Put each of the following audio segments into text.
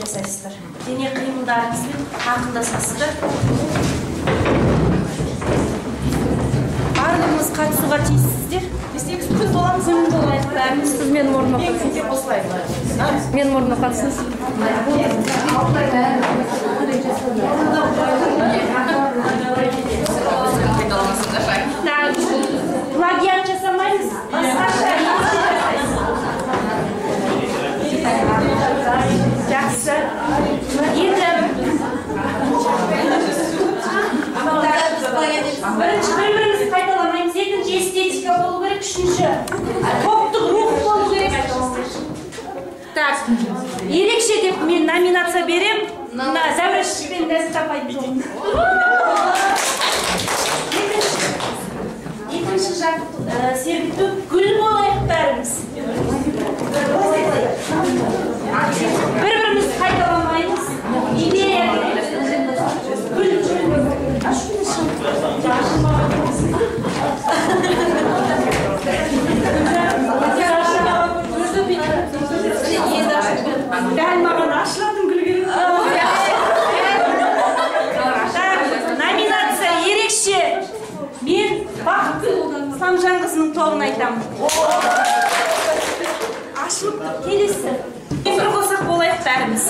жасайсыздар. Дене қимылдарыңызбен ақылдасасыздар. Барлығымыз қатысуға тиіссіздер. Күн боламыз. Күн болайық бәріміз. Сіз менің орныма қатысыңыз. Менің орныма қатысыңыз. Плагиат жасамаймыз. Басқаша жақсы. Енді бірінші бір-бірімізді қайталамаймыз. Екінші эстетика болу керек. Үшінші топтық рух болу керек. Так, ерекше деп мен номинация берем. Зәуреш пен Нәзира апайды жоқ. Екінші жақ сергіту гүл болайық бәріміз. Бір-бірімізді қайталамаймыз. Идея гүл. Дәл маған ашыладың гүл керек. Номинация ерекше. Мен Бақытгүл Исламжанқызының тобын айтамын. Ашылып келесі. Бір қосақ болайық бәріміз.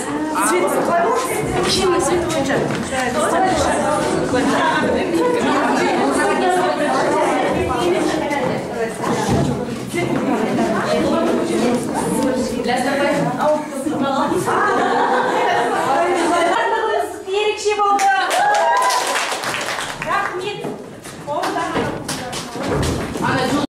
Кішкене свет бойынша. Ерекше болды. Рахмет.